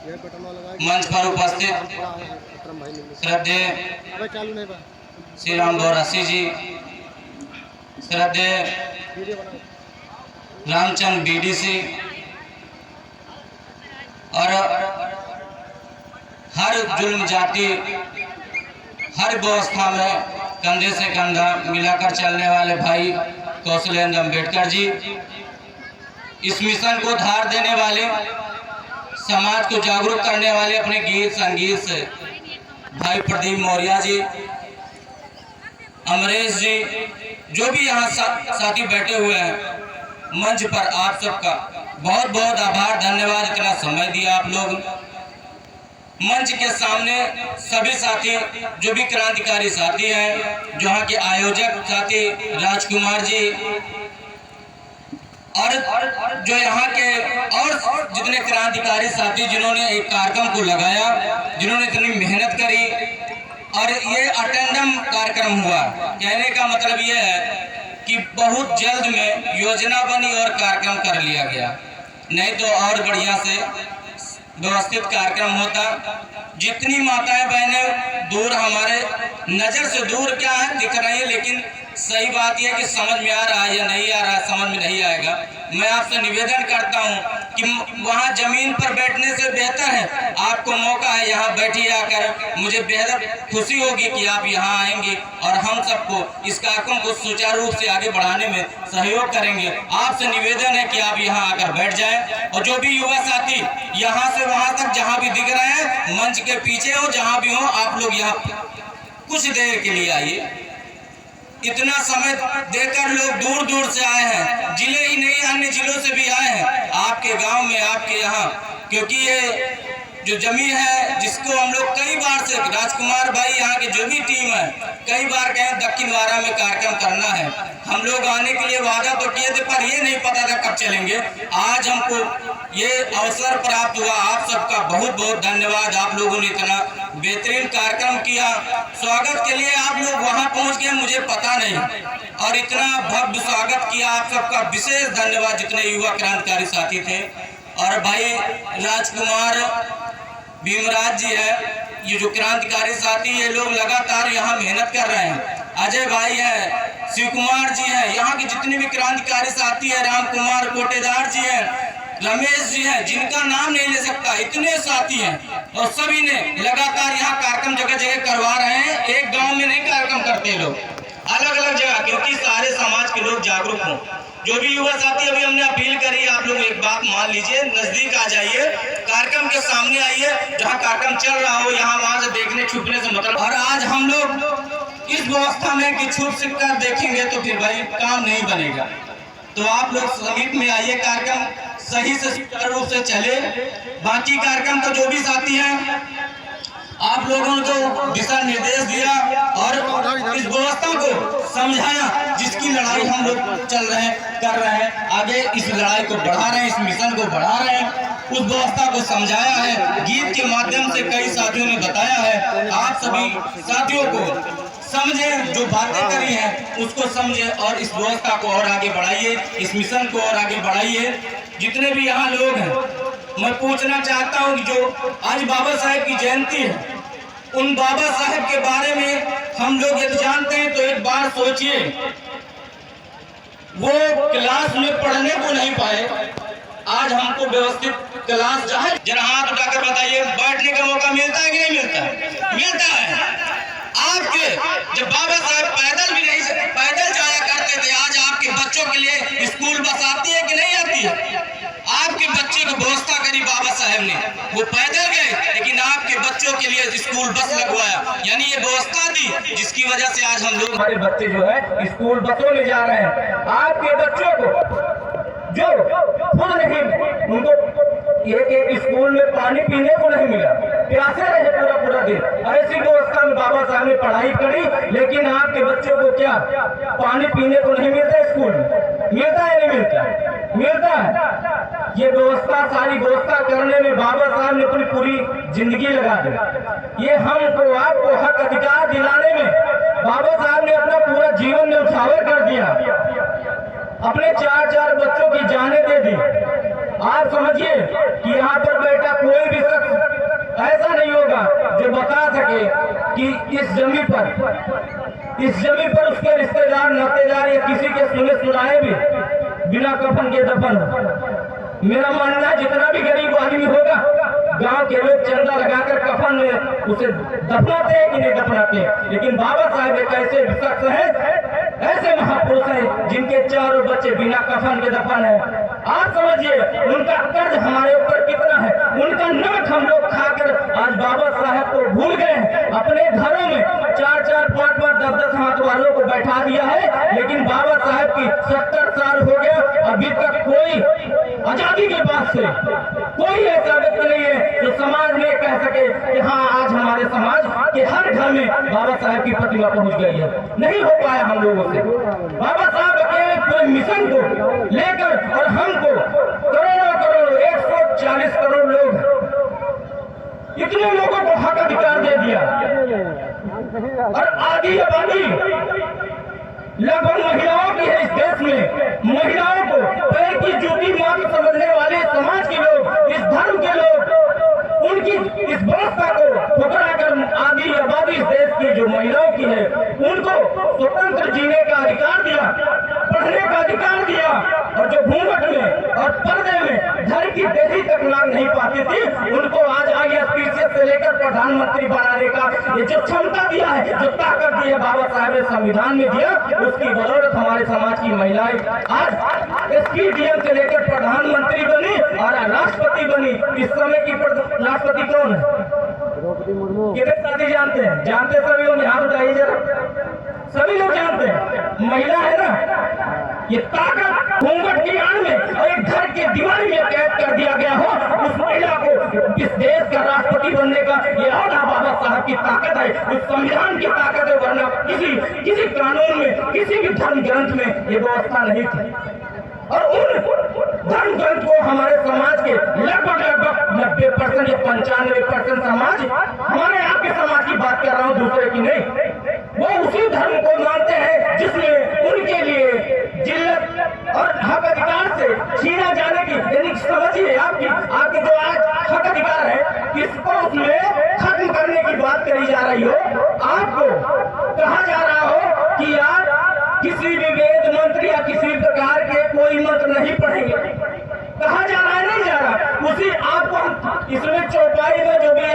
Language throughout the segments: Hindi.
मंच पर उपस्थित श्रद्धेय श्री राम बोरासी जी, श्रद्धेय रामचंद्र बीडीसी और हर जुल्म जाति हर व्यवस्था में कंधे से कंधा मिलाकर चलने वाले भाई कौशलेंद्र अम्बेडकर जी, इस मिशन को धार देने वाले, समाज को जागरूक करने वाले अपने गीत संगीत से भाई प्रदीप मौर्य जी, अमरेश जी, जो भी यहाँ साथी बैठे हुए हैं, मंच पर आप सबका बहुत बहुत आभार, धन्यवाद। इतना समय दिया आप लोग। मंच के सामने सभी साथी जो भी क्रांतिकारी साथी हैं, जो यहाँ के आयोजक साथी राजकुमार जी और जो यहाँ के और जितने क्रांतिकारी साथी जिन्होंने एक कार्यक्रम को लगाया, जिन्होंने इतनी मेहनत करी और ये अटेंडम कार्यक्रम हुआ। कहने का मतलब ये है कि बहुत जल्द में योजना बनी और कार्यक्रम कर लिया गया, नहीं तो और बढ़िया से व्यवस्थित कार्यक्रम होता। जितनी माताएं बहनें दूर, हमारे नज़र से दूर क्या है दिख रही है, लेकिन सही बात यह कि समझ में आ रहा है या नहीं आ रहा है, समझ में नहीं आएगा। मैं आपसे निवेदन करता हूं कि वहां जमीन पर बैठने से बेहतर है, आपको मौका है यहाँ बैठिए आकर। मुझे बेहद खुशी होगी कि आप यहाँ आएंगे और हम सबको इस कार्यक्रम को सुचारू रूप से आगे बढ़ाने में सहयोग करेंगे। आपसे निवेदन है कि आप यहाँ आकर बैठ जाएं और जो भी युवा साथी यहाँ से वहाँ तक जहाँ भी दिख रहे हैं, मंच के पीछे हो, जहाँ भी हो, आप लोग यहाँ कुछ देर के लिए आइए। इतना समय देकर लोग दूर दूर से आए हैं, जिले ही नहीं अन्य जिलों से भी आए हैं आपके गांव में, आपके यहाँ, क्योंकि ये जो जमीन है जिसको हम लोग कई बार से राजकुमार भाई यहाँ की जो भी टीम है कई बार गए दक्षिण वारा में कार्यक्रम करना है। हम लोग आने के लिए वादा तो किए थे, पर ये नहीं पता था कब चलेंगे। आज हमको ये अवसर प्राप्त हुआ। आप सबका बहुत बहुत धन्यवाद। आप लोगों ने इतना बेहतरीन कार्यक्रम किया। स्वागत के लिए आप लोग वहाँ पहुँच गए, मुझे पता नहीं, और इतना भव्य स्वागत किया। आप सबका विशेष धन्यवाद, जितने युवा क्रांतिकारी साथी थे। और भाई राजकुमार भीमराज जी है, ये जो क्रांतिकारी साथी, ये लोग लगातार यहाँ मेहनत कर रहे हैं। अजय भाई है, शिव कुमार जी हैं, यहाँ के जितने भी क्रांतिकारी साथी है, राम कुमार कोटेदार जी हैं, रमेश जी हैं, जिनका नाम नहीं ले सकता, इतने साथी हैं, और सभी ने लगातार यहाँ कार्यक्रम जगह जगह करवा रहे हैं। एक गांव में नहीं कार्यक्रम करते लोग, अलग अलग जगह, क्योंकि सारे समाज के लोग जागरूक हों। जो भी युवा साथी, अभी हमने अपील करी, आप लोग एक बात मान लीजिए, नजदीक आ जाइए, कार्यक्रम के सामने आइए, जहाँ कार्यक्रम चल रहा हो, यहाँ वहां से देखने छुपने से मतलब। और आज हम लोग इस व्यवस्था में कि छुप छिप कर देखेंगे तो फिर भाई काम नहीं बनेगा। तो आप लोग समीप में आइए, कार्यक्रम सही से सुचारू रूप से चले। बाकी कार्यक्रम का जो भी साथी हैं, आप लोगों ने तो दिशा निर्देश दिया और इस व्यवस्था को समझाया, जिसकी लड़ाई हम लोग चल रहे हैं, कर रहे हैं, आगे इस लड़ाई को बढ़ा रहे हैं, इस मिशन को बढ़ा रहे हैं। उस व्यवस्था को समझाया है, गीत के माध्यम से कई साथियों ने बताया है। आप सभी साथियों को समझे, जो बातें करी हैं उसको समझे और इस व्यवस्था को और आगे बढ़ाइए, इस मिशन को और आगे बढ़ाइए। जितने भी यहाँ लोग हैं, मैं पूछना चाहता हूँ कि जो आज बाबा साहेब की जयंती है, उन बाबा साहेब के बारे में हम लोग यदि जानते हैं तो एक बार सोचिए, वो क्लास में पढ़ने को नहीं पाए, आज हमको व्यवस्थित क्लास चाहे। जरा हाथ उठाकर बताइए, बैठने का मौका मिलता है कि नहीं मिलता? मिलता है। आपके जब बाबा साहेब पैदल भी नहीं, पैदल जाया करते थे, आज आपके बच्चों के लिए स्कूल बस आती है कि नहीं आती है? आपके बच्चे को व्यवस्था करी बाबा साहेब ने, वो पैदल गए लेकिन आपके बच्चों के लिए स्कूल बस लगवाया, यानी ये व्यवस्था थी जिसकी वजह से आज हम लोग, हमारे बच्चे जो है स्कूल बसों में जा रहे हैं। आपके बच्चों को जो खुद नहीं, उनको एक स्कूल में पानी पीने को नहीं मिला, प्यासे रहे पूरा पूरा दिन। ऐसी व्यवस्था में बाबा साहब ने पढ़ाई करी, लेकिन आपके बच्चों को क्या पानी पीने को नहीं मिलता? स्कूल में मिलता है, नहीं मिलता? मिलता है। ये व्यवस्था, सारी व्यवस्था करने में बाबा साहब ने अपनी पूरी जिंदगी लगा दी। ये हमको आपको हक अधिकार दिलाने में बाबा साहब ने अपना पूरा जीवन न्यौछावर कर दिया, अपने 4 बच्चों की जानें दे दी। आप समझिए कि यहाँ पर बैठा कोई भी शख्स जो बता सके कि इस जमीन पर उसके रिश्तेदार नातेदार या किसी के सुने सुनाए भी बिना कफन के दफन हो। मेरा मानना है जितना भी गरीब आदमी होगा गांव के लोग चंदा लगाकर कफन में उसे दफनाते हैं कि नहीं दफनाते हैं, लेकिन बाबा साहब एक ऐसे शख्स हैं, ऐसे महापुरुष हैं जिनके चारों बच्चे बिना कफन के दफन है। आप समझिए उनका कर्ज हमारे ऊपर कितना है, उनका नमक हम लोग खाकर आज बाबा साहब को भूल गए हैं। अपने घरों में 4-4, 5-5, 10-10 हाथ वालों को बैठा दिया है, लेकिन बाबा साहब की 70 साल हो गया, अभी तक कोई आजादी के बाद से कोई ऐसा व्यक्ति नहीं है जो समाज में कह सके कि हाँ आज हमारे समाज के हर घर में बाबा साहब की प्रतिमा पहुंच गई है। नहीं हो पाया हम लोगों से। बाबा साहब अकेले पूरे मिशन को लेकर और हमको करोड़ों 140 करोड़ लोग इतने लोगों को हक अधिकार दे दिया और आधी आबादी लगभग महिलाओं की है इस देश में। महिलाओं को पैर की जूती मात्र समझने वाले समाज के लोग, इस धर्म के लोग, उनकी इस व्यवस्था को ठुकरा कर आधी आबादी इस देश की जो महिलाओं की है उनको स्वतंत्र जीने का अधिकार दिया, पढ़ने का अधिकार दिया, और जो घूंघट में और पर्दे में घर की देही तक नाक नहीं पाती थी उनको आज IAS से लेकर प्रधानमंत्री बनाने का ये जो क्षमता दिया है, जो ताकत दी है बाबा साहब ने संविधान में दिया, उसकी बदौलत हमारे समाज की महिलाएं आज SPDM से लेकर प्रधानमंत्री बनी और राष्ट्रपति बनी। इस समय की राष्ट्रपति कौन है? द्रौपदी मुर्मू। कितने साथी जानते हैं? जानते सभी लोग यहाँ उठाइए जरा, सभी लोग जानते हैं। महिला है ना, ये ताकत घूंघट की आड़ में और एक घर के दीवार में कैद कर दिया गया हो, उस महिला को इस देश का राष्ट्रपति बनने का ये आधा बाबा साहब की ताकत है, उस संविधान की ताकत है, वरना किसी कानून में, किसी भी धर्म ग्रंथ में ये व्यवस्था नहीं थी। और उन धर्म ग्रंथ को हमारे समाज के लगभग 90% या 95% समाज, हमारे यहाँ के समाज की बात कर रहा हूँ, दूसरे की नहीं, वो उसी धर्म को मानते हैं जिसमें उनके लिए जिल्लत और हक अधिकार से छीना जाने की, यानी समझिए आपकी जो आज हक अधिकार है इसको उसमें खत्म करने की बात करी जा रही हो, आपको कहा जा रहा हो कि आप किसी भी वेद मंत्र या किसी प्रकार के कोई मंत्र नहीं पढ़ेंगे, कहा जा रहा है, नहीं जा रहा। उसी आपको इसमें चौपाई में जो भी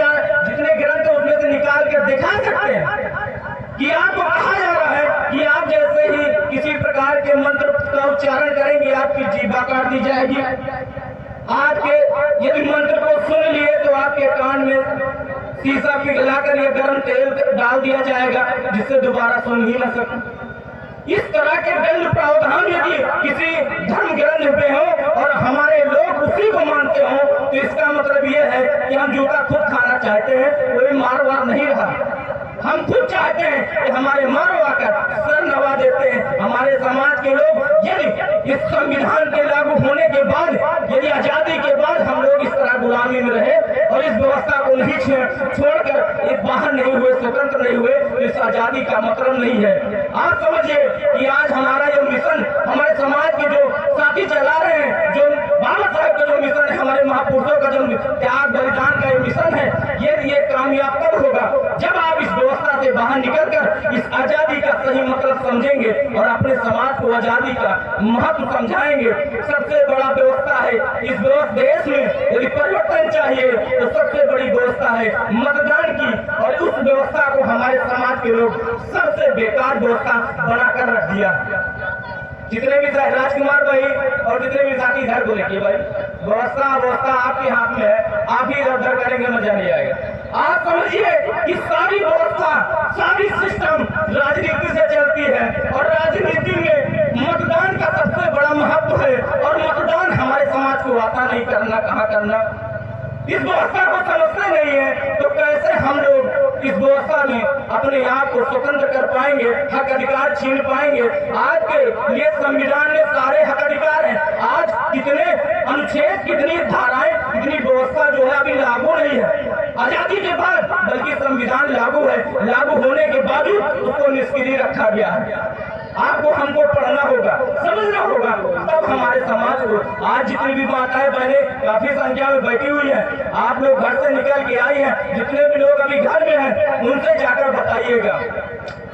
जितने ग्रंथ है उसमें से निकाल कर दिखा सकते हैं कि आपको कहा जा रहा है कि आप जैसे ही किसी प्रकार के मंत्र का उच्चारण करेंगे आपकी जीभा काट दी जाएगी, आपके यदि मंत्र को सुन लिए तो आपके कान में शीशा पिघलाकर ये गर्म तेल डाल दिया जाएगा जिससे दोबारा सुन ही न सके। इस तरह के दंड प्रावधान यदि किसी धर्म ग्रंथ पे हो और हमारे लोग उसी को मानते हो तो इसका मतलब ये है कि हम जूता खुद खाना चाहते हैं, कोई मार वार नहीं रहा। हम खुद चाहते हैं कि हमारे मारवा कर सर नवा देते हैं। हमारे समाज के लोग यदि इस संविधान के लागू होने के बाद, यदि आजादी के बाद हम लोग इस तरह गुलामी में रहे और इस व्यवस्था को नहीं छोड़कर एक बाहर नहीं हुए, स्वतंत्र नहीं हुए, तो इस आजादी का मतलब नहीं है। आप समझिए कि आज हमारा ये मिशन, हमारे समाज के जो साथी चला रहे हैं, जो बाबा साहब का जो मिशन है, हमारे महापुरुषों का जो त्याग बलिदान का ये मिशन है, ये कामयाब कब होगा? जब आप इस व्यवस्था से बाहर निकलकर इस आजादी का सही मतलब समझेंगे और अपने समाज को आजादी का महत्व समझाएंगे। सबसे बड़ा व्यवस्था है इस देश में, यदि परिवर्तन चाहिए तो सबसे बड़ी व्यवस्था है मतदान की, और उस व्यवस्था को हमारे समाज के लोग सबसे बेकार व्यवस्था बनाकर रख दिया। जितने भी राजकुमार भाई और जितने भी साथी इधर को देखिए भाई, व्यवस्था आपके हाथ में है, आप ही इधर उधर करेंगे मजा नहीं आएगा। आप समझिए कि सारी व्यवस्था, सारी सिस्टम राजनीति से चलती है और राजनीति में मतदान का सबसे बड़ा महत्व है, और मतदान हमारे समाज को आता नहीं, करना कहाँ करना। इस व्यवस्था को समझते नहीं है तो कैसे हम लोग इस व्यवस्था में अपने आप को स्वतंत्र कर पाएंगे, हक अधिकार छीन पाएंगे। आज के लिए संविधान में सारे हक अधिकार हैं। आज कितने अनुच्छेद, कितनी धाराएं, कितनी व्यवस्था जो है अभी लागू नहीं है आजादी के बाद, बल्कि संविधान लागू है, लागू होने के बावजूद उसको निष्क्रिय रखा गया है। आपको हमको पढ़ना होगा, समझना होगा, तब हमारे समाज को आज जितनी भी माताएं बहनें काफी संख्या में बैठी हुई है, आप लोग घर से निकल के आई हैं, जितने भी लोग अभी घर में हैं उनसे जाकर बताइएगा,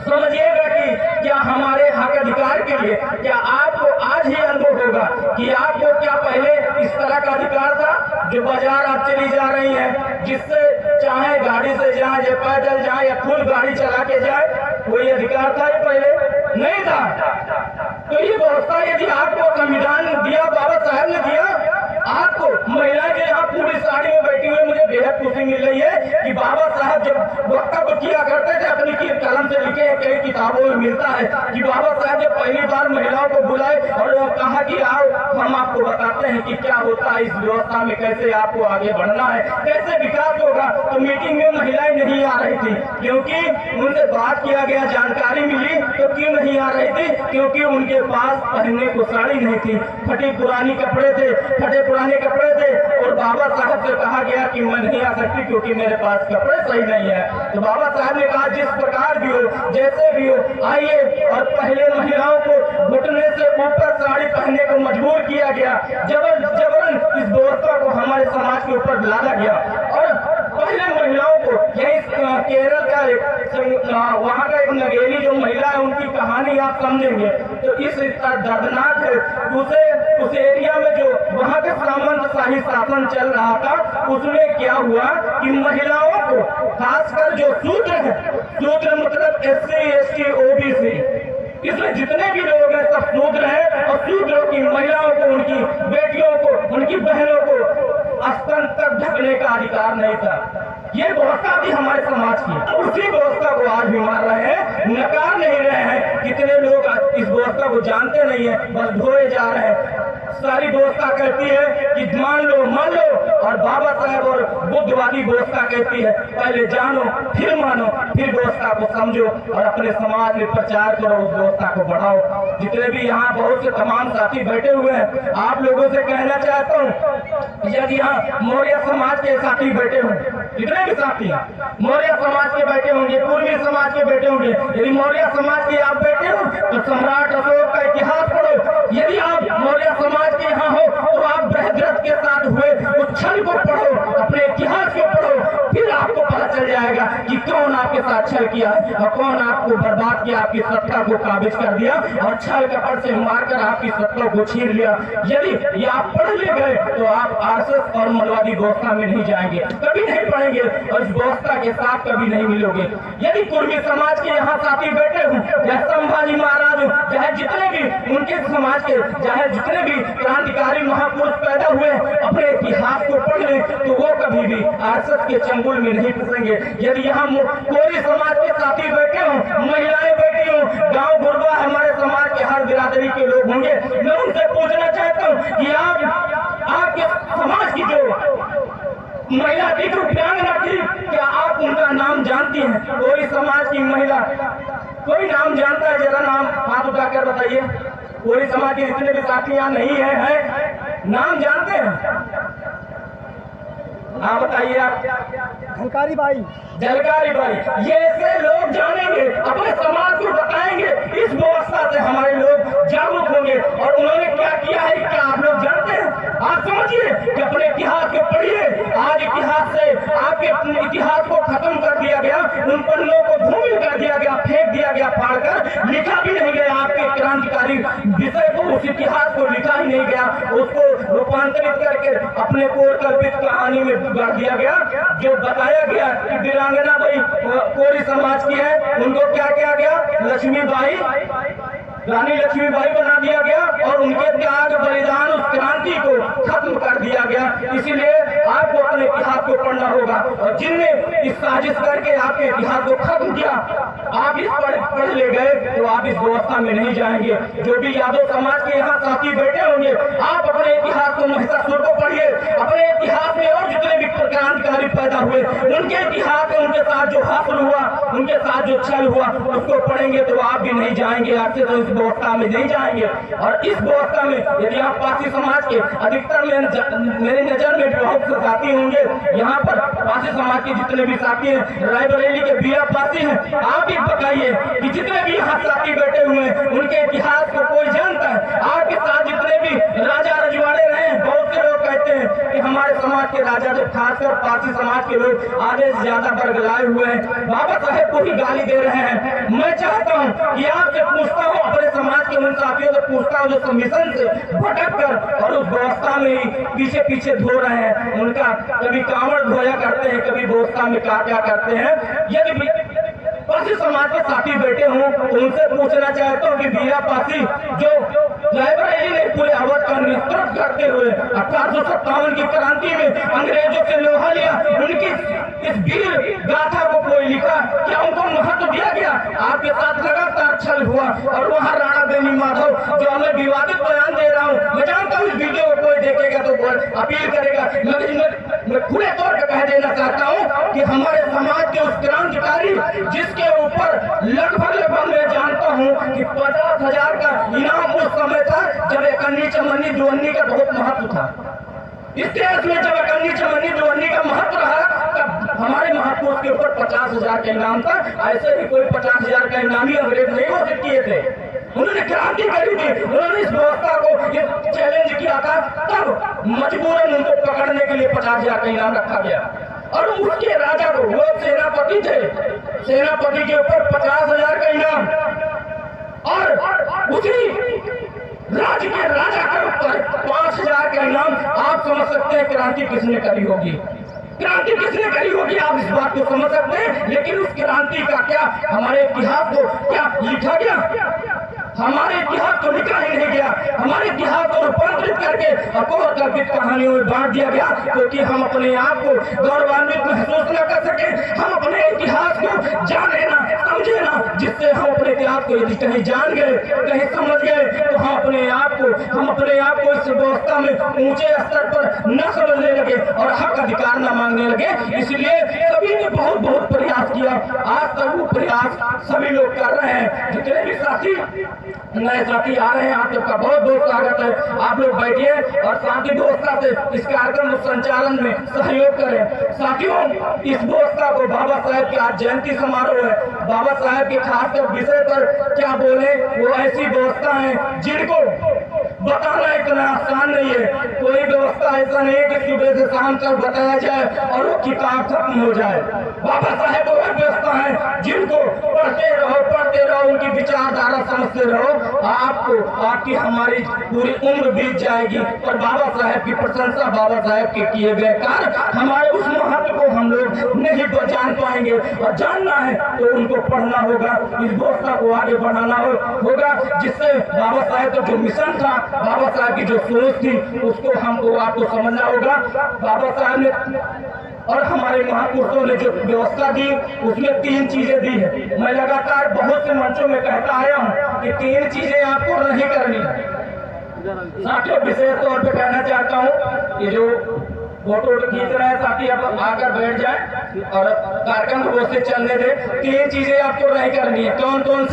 समझिएगा कि क्या हमारे हक अधिकार के लिए क्या आपको आज ही अनुभव होगा कि आपको क्या पहले इस तरह का अधिकार था जो बाजार आप चली जा रही हैं, जिससे चाहे गाड़ी से जाए या पैदल जाए या खुद गाड़ी चला के जाए, कोई अधिकार था ये पहले नहीं था। तो ये व्यवस्था यदि आपको संविधान दिया, बाबा साहब ने दिया, आपको महिलाएं जो यहाँ पूरी साड़ी में बैठी हुई, मुझे बेहद खुशी मिल रही है कि बाबा साहब जब वक्तव्य किया करते थे अपनी कलम से लिखे, कई किताबों में मिलता है कि बाबा साहब जब पहली बार महिलाओं को बुलाए और कहा कि आओ हम आपको बताते हैं कि क्या होता है इस व्यवस्था में, कैसे आपको आगे बढ़ना है, कैसे विकास होगा। तो मीटिंग में महिलाएं नहीं आ रही थी क्योंकि उनसे बात किया गया, जानकारी मिली, तो क्यों नहीं आ रही थी? क्योंकि उनके पास पहनने को साड़ी नहीं थी, फटे पुराने कपड़े थे और बाबा साहब से कहा गया कि मैं नहीं आ सकती क्योंकि मेरे पास कपड़े सही नहीं है। तो बाबा साहब ने कहा जिस प्रकार भी हो, जैसे भी हो, आइए। और पहले महिलाओं को घुटने से ऊपर साड़ी पहनने को मजबूर किया गया, जबरन इस व्यवस्था को हमारे समाज के ऊपर लादा गया। और पहले महिलाओं को यही केरल का वहाँ का एक नगेली जो महिला है उनकी कहानी आप समझेंगे तो इस दर्दनाक है। उस एरिया में जो वहाँ के सामंतशाही शासन चल रहा था, उसमें क्या हुआ कि महिलाओं को खासकर जो शूद्र है, शूद्र मतलब SC ST OBC, इसमें जितने भी लोग हैं सब शूद्र हैं और शूद्रों की महिलाओं को, उनकी बेटियों को, उनकी बहनों को स्तन तक ढकने का अधिकार नहीं था। ये व्यवस्था थी हमारे समाज की, उसी व्यवस्था को आज भी मार रहे हैं, नकार नहीं रहे हैं। कितने लोग इस व्यवस्था को जानते नहीं है, बस ढोए जा रहे हैं। सारी व्यवस्था कहती है कि मान लो, और बाबा साहब और बुद्धवादी व्यवस्था कहती है पहले जानो फिर मानो, फिर व्यवस्था को समझो और अपने समाज में प्रचार करो, उस व्यवस्था को बढ़ाओ। जितने भी यहाँ बहुत से तमाम साथी बैठे हुए हैं, आप लोगों से कहना चाहता हूँ, यदि यहाँ मौर्य समाज के साथी बैठे हों, जितने भी साथी मौर्य समाज के बैठे होंगे, पूर्वी समाज के बैठे होंगे, यदि मौर्य समाज के आप बैठे हो तो सम्राट अशोक का इतिहास पढ़ो। यदि आप मौर्य समाज के यहाँ हो तो आप बृहद्रथ के साथ हुए उच्छल को पढ़ो, अपने इतिहास को पढ़ो, फिर आपको पता चल जाएगा कि कौन आपके साथ छल किया और कौन आपको बर्बाद किया, आपकी सत्ता को काबिज कर दिया और छल कपट से मारकर आपकी सत्ता को छीन लिया। यदि ये आप पढ़ ले गए तो आप RSS और मलवादी व्यवस्था में नहीं जाएंगे, कभी नहीं पढ़ेंगे और इस व्यवस्था के साथ कभी नहीं मिलोगे। यदि कुर्मी समाज के यहाँ साथी बैठे हों या संभाजी महाराज हो, चाहे जितने भी उनके समाज के, चाहे जितने भी क्रांतिकारी महापुरुष पैदा हुए, अपने इतिहास को पढ़ ले तो वो कभी भी RSS के चंगुल में नहीं फंसेंगे। यदि यहाँ कोरी समाज के साथी बैठे हों, महिलाएं बैठी हों, गांव गुरबा हमारे समाज के हर बिरादरी के लोग होंगे, मैं उनसे पूछना चाहता हूँ कि आपके समाज की जो महिला थी, जो वीरांगना थी, क्या आप उनका नाम जानती हैं? कोई समाज की महिला कोई नाम जानता है? जरा नाम हाथ उठाकर बताइए। कोई समाज के जितने भी साथी यहाँ नहीं है, नाम जानते हैं? हाँ बताइए आप। झलकारी बाई, ये ऐसे लोग जानेंगे, अपने समाज को बताएंगे, इस व्यवस्था से हमारे लोग जागरूक होंगे। और उन्होंने क्या किया है, क्या आप लोग जानते हैं? आप समझिए कि अपने इतिहास को पढ़िए। आज इतिहास से आपके इतिहास को खत्म कर दिया गया, उन पन्नों को धूमिल कर दिया गया, फेंक दिया गया, फाड़कर लिखा भी नहीं गया। आपके क्रांतिकारी विषय को, उस इतिहास को लिखा ही नहीं गया, उसको रूपांतरित करके अपने कोर कल्पित कहानी में गढ़ दिया गया। जो बताया गया कि वीरांगना भाई कोरी समाज की है, उनको क्या किया गया? लक्ष्मीबाई, रानी लक्ष्मीबाई बना दिया गया और उनके त्याग बलिदान, उस क्रांति को खत्म कर दिया गया। इसीलिए आपको अपने इतिहास को पढ़ना होगा। और जिनने इस साजिश करके आपके इतिहास को खत्म किया, आप इस पढ़ ले गए तो आप इस व्यवस्था में नहीं जाएंगे। जो भी यादव समाज के यहाँ साथी बैठे होंगे, आप अपने इतिहास को, महिषासुर को पढ़िए। अपने इतिहास में और जितने भी क्रांतिकारी पैदा हुए, उनके इतिहास में उनके साथ जो हासिल हुआ, उनके साथ जो छल हुआ उसको पढ़ेंगे तो आप भी नहीं जाएंगे, आपसे तो इस व्यवस्था में नहीं जाएंगे। और इस व्यवस्था में यदि आप पासी समाज के अधिकतर मेरी नजर में भी बहुत से साथी होंगे, यहाँ पर पासी समाज के जितने भी साथी हैं, रायबरेली के बीरा पासी हैं, आप भी बताइए कि जितने भी यहाँ साथी बैठे हुए हैं उनके इतिहास को कोई जानता है? आपके साथ जितने भी राजा रजवाड़े रहे, बहुत से लोग कहते हैं कि हमारे समाज के राजा, जो खासकर पासी समाज के लोग आधे से ज्यादा बरगलाए हुए हैं, बाबा साहेब को ही गाली दे रहे हैं। मैं चाहता हूँ कि आपसे पूछता हूँ, अपने समाज के उन साथियों से पूछता हूँ जो मिशन से भटक कर और उस व्यवस्था में ही पीछे पीछे धो रहे हैं, उनका कभी कांवड़ धोया करते हैं, कभी व्यवस्था में क्या करते हैं। यदि पासी समाज के साथी बैठे हों तो उनसे पूछना चाहता हूँ कि बीरा पासी जो रायबरेली ने पूरे अवध का नेतृत्व करते हुए 1857 की क्रांति में अंग्रेजों से लोहा लिया, उनकी इस वीर गाथा को कोई लिखा, क्या उनको महत्व दिया गया? आपके साथ लगातार छल हुआ और वहाँ राणा बेनी माधव जो हमें विवादित बयान दे रहा हूँ, मैं जानता हूँ इस वीडियो को कोई देखेगा तो अपील करेगा, मैं खुले तौर पर कह देना चाहता हूँ कि हमारे समाज के उस क्रांतिकारी जिसके ऊपर लगभग मैं जानता हूँ कि 50,000 का इनाम उस समय था जब एकन्नी चमन्नी दुअन्नी का बहुत महत्व था। इस देश में जब एकन्नी चमन्नी दुअन्नी का महत्व रहा तब हमारे महापुरुष के ऊपर 50,000 का इनाम था। ऐसे ही कोई 50,000 का इनामी अंग्रेज नहीं घोषित किए थे, उन्होंने क्रांति करी थी, उन्होंने इस व्यवस्था को चैलेंज किया था, तब मजबूरन उनको पकड़ने के लिए 50,000 का इनाम रखा गया। और उसके राजा को, वो सेनापति थे, सेनापति के ऊपर 50,000 का इनाम और उसी राज्य के राजा के ऊपर 5,000 का इनाम। आप समझ सकते हैं क्रांति किसने करी होगी, क्रांति किसने करी होगी, आप इस बात को समझ सकते हैं। लेकिन उस क्रांति का क्या हमारे इतिहास को क्या लिखा गया? हमारे इतिहास को लिखा ही नहीं गया, हमारे इतिहास को रूपांतरित करके अपोर कल्पित कहानियों में बांट दिया गया, क्योंकि हम अपने आप को गौरवान्वित महसूस न कर सके। हम अपने इतिहास को जाने ना, समझे ना, जिससे हम अपने इतिहास को यदि कहीं जान गए, कहीं समझ गए तो हम अपने आप को इस व्यवस्था में ऊंचे स्तर पर न समझने लगे और हक अधिकार न मांगने लगे। इसलिए सभी ने बहुत बहुत प्रयास किया, आज तक वो प्रयास सभी लोग कर रहे हैं। जितने भी साथी नए साथी आ रहे हैं, आप सबका बहुत बहुत स्वागत है। आप लोग बैठिए और शांति व्यवस्था से इस कार्यक्रम संचालन में सहयोग करें। साथियों, इस व्यवस्था को बाबा साहेब की आज जयंती समारोह है, बाबा साहेब के खासकर विषय पर क्या बोले, वो ऐसी व्यवस्था है जिनको बताना इतना आसान नहीं है। कोई व्यवस्था ऐसा नहीं है कि सुबह से शाम तक बताया जाए और वो किताब खत्म हो जाए। बाबा साहेब वो व्यवस्था है जिनको पढ़ते रहो, उनकी विचारधारा समझते रहो, आपको आपकी हमारी पूरी उम्र बीत जाएगी और बाबा साहेब की प्रशंसा, बाबा साहेब के किए गए कार्य, हमारे उस महत्व को हम लोग नहीं जान पाएंगे। और जानना है तो उनको पढ़ना होगा, इस व्यवस्था को आगे बढ़ाना होगा, जिससे बाबा साहेब का जो मिशन था, बाबा साहब की जो सोच थी, उसको हमको आपको समझना होगा। बाबा साहब ने और हमारे महापुरुषों ने जो व्यवस्था दी उसमें 3 चीजें दी है। मैं लगातार बहुत से मंचों में कहता आया हूँ कि 3 चीजें आपको नहीं करनी। साथियों, विशेष तौर पे कहना चाहता हूँ कि जो फोटो खींच रहे हैं साथी, अब आकर बैठ जाए और कार्यक्रम को से चलने दे। 3 चीजें आपको नहीं करनी है। कौन कौन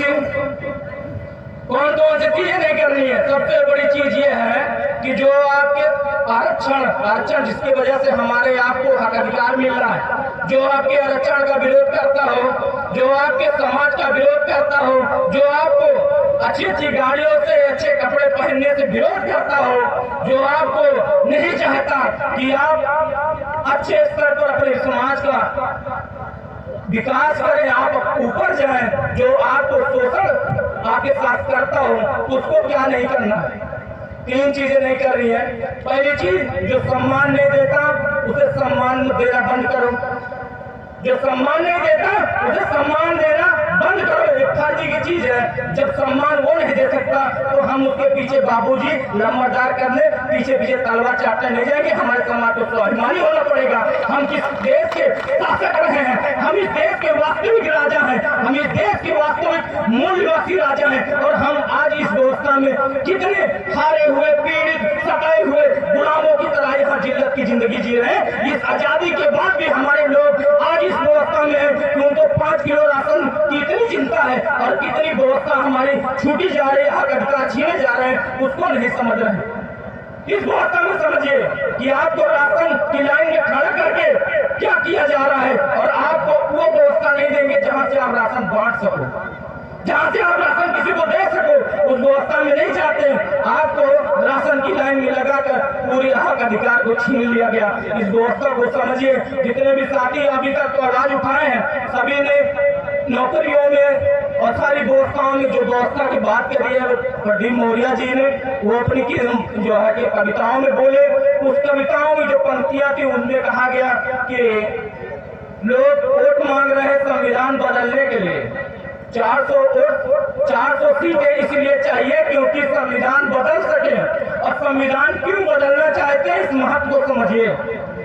सी चीजें नहीं करनी है? सबसे बड़ी चीज ये है कि जो आपके आरक्षण जिसकी वजह से हमारे आपको हक अधिकार मिल रहा है, जो आपके आरक्षण का विरोध करता हो, जो आपके समाज का विरोध करता हो, जो आपको अच्छी अच्छी गाड़ियों से, अच्छे कपड़े पहनने से विरोध करता हो, जो आपको नहीं चाहता कि आप अच्छे स्तर पर अपने समाज का विकास करें, आप ऊपर जाएं, जो आपको शोषण आपके साथ करता हो, उसको क्या नहीं करना है? 3 चीजें नहीं कर रही है। पहली चीज, जो सम्मान नहीं देता उसे सम्मान देना बंद करो, जो सम्मान नहीं देता उसे सम्मान देना बंद करो। एक फाजी की चीज है, जब सम्मान वो नहीं दे सकता तो हम उसके पीछे बाबूजी नंबरदार करने पीछे तलवार चाटने नहीं जाएंगे। हमारे समाज को स्वाभिमानी होना पड़ेगा। हम किस देश के शासक रहे हैं, हम इस देश के वास्तविक राजा हैं, हम इस देश के वास्तविक मूल्यवासी राजा हैं। और हम आज इस व्यवस्था में कितने हारे हुए, पीड़ित, सताए हुए गुलामों की तरह यहाँ जिल्लत की जिंदगी जी रहे हैं। इस आजादी के बाद भी हमारे लोग आज इस व्यवस्था में उनको 5 किलो राशन मिलता है और कितनी व्यवस्था हमारी छूटी जा रही है, हक अधिकार छीने जा रहे हैं, उसको नहीं समझ रहे हैं। इस व्यवस्था में समझिए कि आपको राशन की लाइन में खड़ा करके क्या किया जा रहा है, और आपको वो व्यवस्था नहीं देंगे जहां से आप राशन बांट सको, जहां से आप राशन किसी को दे सको, उस व्यवस्था में नहीं चाहते। आपको राशन की लाइन में लगाकर पूरी हक अधिकार को छीन लिया गया। इस व्यवस्था को समझिए। जितने भी साथी अभी तक तो आवाज उठाए हैं, सभी ने नौकरियों में और सारी व्यवस्थाओं में जो व्यवस्था की बात करी है प्रदीप मौर्य जी ने, वो अपनी जो है कि कविताओं में बोले। उस कविताओं में जो पंक्तियां थी उनमें कहा गया कि लोग वोट मांग रहे हैं संविधान बदलने के लिए, 400 सीटें इसलिए चाहिए क्योंकि संविधान बदल सके। और संविधान क्यों बदलना चाहते हैं, इस महत्व को समझिए।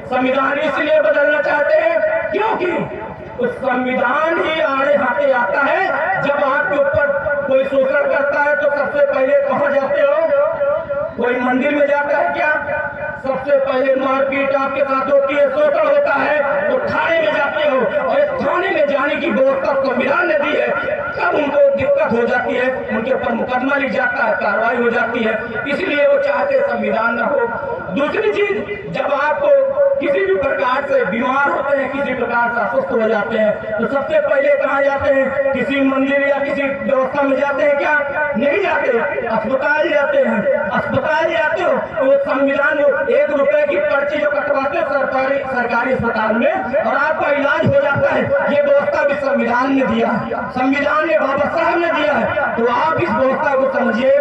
संविधान इसलिए बदलना चाहते हैं क्योंकि उस संविधान ही आड़े हाथे आता है। जब आपके ऊपर कोई शोषण करता है तो सबसे पहले कहाँ जाते हो? कोई मंदिर में जाता है क्या? सबसे पहले मारपीट आपके साथ होती है, शोषण होता है तो थाने में जाते हो, और थाने में जाने की व्यवस्था संविधान ने दी है। तब उनको दिक्कत हो जाती है, उनके ऊपर मुकदमा लिख जाता है, कार्रवाई हो जाती है। इसलिए वो चाहते संविधान न हो। दूसरी चीज, जब आपको किसी भी प्रकार से बीमार होते हैं, किसी प्रकार से अस्वस्थ हो जाते हैं, तो सबसे पहले कहाँ जाते हैं? किसी मंदिर या किसी व्यवस्था में जाते हैं क्या? नहीं जाते, अस्पताल जाते हैं। अस्पताल जाते हो तो संविधान 1 रुपए की पर्ची जो कटवाते सरकारी अस्पताल में, और आपका इलाज हो जाता है। ये व्यवस्था भी संविधान ने दिया है, संविधान ने बाबा साहब ने दिया है। तो आप इस व्यवस्था को समझिए।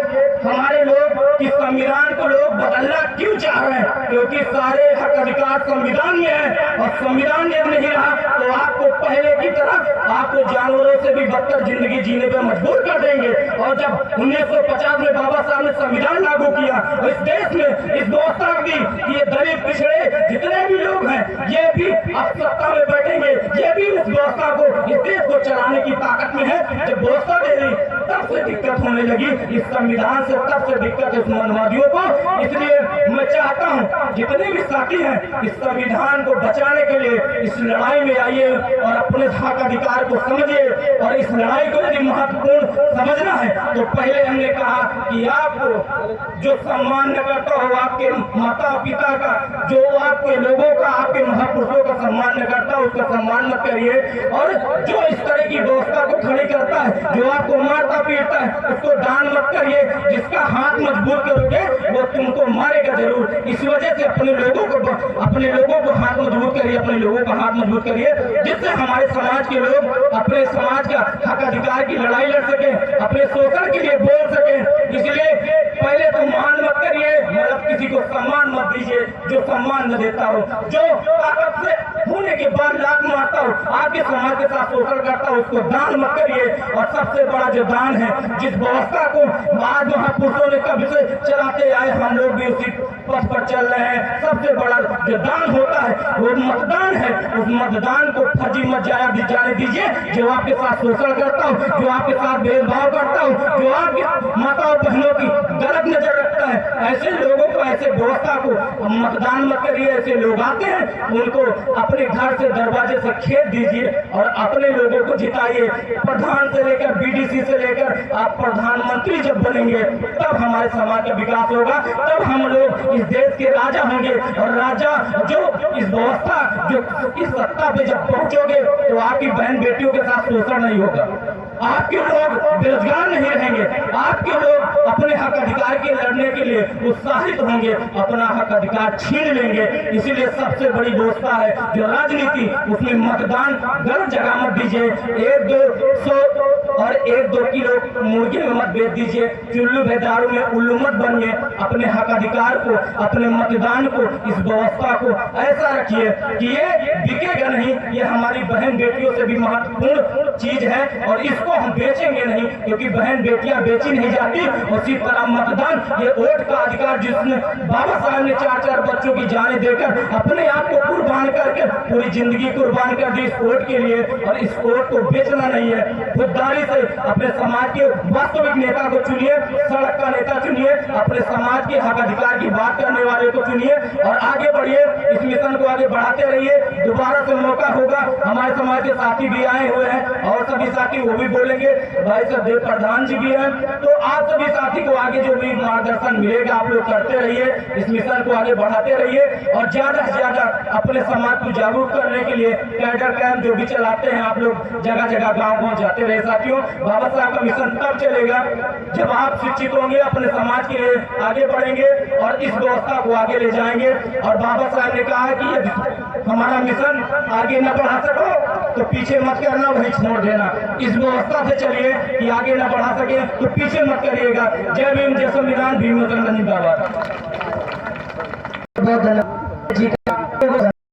हमारे लोग इस संविधान को लोग बदलना क्यों चाह रहे हैं? क्योंकि सारे हक अधिकार संविधान में है, और संविधान जब नहीं रहा तो आपको पहले की तरह आपको जानवरों से भी बदतर जिंदगी जीने पर मजबूर कर देंगे। और जब 1950 में बाबा साहब ने संविधान लागू किया, इस देश में इस व्यवस्था दी कि ये दलित पिछड़े जितने भी लोग हैं, ये भी अब सत्ता में बैठेंगे, ये भी उस व्यवस्था को, इस देश को चलाने की ताकत में है। जब व्यवस्था दे दी तब से दिक्कत होने लगी इस संविधान से, तब से दिक्कत इस मनवादियों को। इसलिए मैं चाहता हूँ जितने भी साथी हैं, इस संविधान को बचाने के लिए इस लड़ाई में आइए और अपने हक अधिकार को समझिए। और इस लड़ाई को यदि महत्वपूर्ण समझना है तो पहले हमने कहा कि आपको जो सम्मान न करता हो, आपके माता पिता का, जो आपके लोगों का, आपके महापुरुषों का सम्मान न करता, उसका सम्मान मत करिए। और जो इस तरह की व्यवस्था को खड़ी करता है, जो आपको मारता पीटता है, उसको दान मत करिए। जिसका हाथ मजबूत करोगे वो तुमको मारेगा जरूर। इस वजह से अपने लोगों को हाथ मजबूत करिए, अपने लोगों का हाथ मजबूत करिए, जिससे हमारे समाज के लोग अपने समाज का हक अधिकार की लड़ाई लड़ सके, अपने शोषण के लिए बोल सके। इसलिए पहले तो मान मत करिए, मतलब किसी को सम्मान मत दीजिए जो सम्मान न देता हो, जो ताकत से होने के बाद लात मारता हो, आपके समाज के साथ शोषण करता हो, उसको दान मत करिए। और सबसे बड़ा जो दान है, जिस व्यवस्था को आज महापुरुषों ने कभी से चलाते आए, हम लोग भी उसी पथ पर चल रहे हैं। सबसे बड़ा जो दान होता है वो मतदान है। उस मतदान को फर्जी मत जाने दीजिए। जो आपके साथ शोषण करता हो, जो आपके साथ भेदभाव करता हो, जो आपकी माता और बहनों की गलत नजर रखता है, ऐसे लोगों को, ऐसे व्यवस्था को मतदान मत करिए। ऐसे लोग आते हैं, उनको अपने घर से दरवाजे से खेत दीजिए और अपने लोगों को जिताइए। प्रधान से लेकर बीडीसी से लेकर आप प्रधानमंत्री जब बनेंगे तब हमारे समाज का विकास होगा, तब हम लोग इस देश के राजा होंगे। और राजा जो इस व्यवस्था, जो इस सत्ता पे जब पहुंचोगे तो आपकी बहन बेटियों के साथ शोषण नहीं होगा, आपके लोग बेरोजगार नहीं रहेंगे, आपके लोग अपने हक अधिकार के लड़ने के लिए उत्साहित होंगे, अपना हक अधिकार छीन लेंगे। इसीलिए सबसे बड़ी व्यवस्था है जो राजनीति, उसमें मतदान गलत जगह मत दीजिए। 1-2 किलो मुर्गी में मत बेच दीजिए, चुल्लू भेदारू में उल्लू मत बनिए। अपने हक अधिकार को, अपने मतदान को, इस व्यवस्था को ऐसा रखिए कि ये बिकेगा नहीं। ये हमारी बहन बेटियों से भी महत्वपूर्ण चीज है और इसको हम बेचेंगे नहीं, क्योंकि बहन बेटियां बेची नहीं जाती। उसी तरह मतदान, ये वोट का अधिकार जिसने बाबा साहब ने 4-4 बच्चों की जानें देकर अपने आप को कुर्बान करके पूरी जिंदगी कुर्बान कर दी इस वोट के लिए। और इस वोट को बेचना नहीं है। खुददारी से अपने समाज के वास्तविक नेता को चुनिए, सड़क का नेता चुनिए, अपने समाज के हक अधिकार की बात करने वाले को चुनिए और आगे बढ़िए। इस मिशन को आगे बढ़ाते रहिए। दोबारा से मौका होगा हमारे समाज के साथी भी आए हुए हैं और सभी साथी वो भी बोलेंगे। भाई सदेव प्रधान जी भी हैं। तो आप सभी साथी को आगे जो भी मार्गदर्शन मिलेगा आप लोग करते रहिए, इस मिशन को आगे बढ़ाते रहिए और ज्यादा से ज्यादा अपने समाज को जागरूक करने के लिए कैडर कैंप जो भी चलाते हैं आप लोग जगह जगह गाँव गाँव जाते रहे। साथियों, बाबा साहब का मिशन तब चलेगा जब आप शिक्षित होंगे, अपने समाज के लिए आगे बढ़ेंगे और इस व्यवस्था को आगे ले जाएंगे। और बाबा साहब ने कहा कि यदि हमारा मिशन आगे न बढ़ा सको तो पीछे मत करना, वही छोड़ देना। इस व्यवस्था से चलिए कि आगे न बढ़ा सके तो पीछे मत करिएगा। जय भीम, जय संविधान, भीम जिंदाबाद। बहुत धन्यवाद।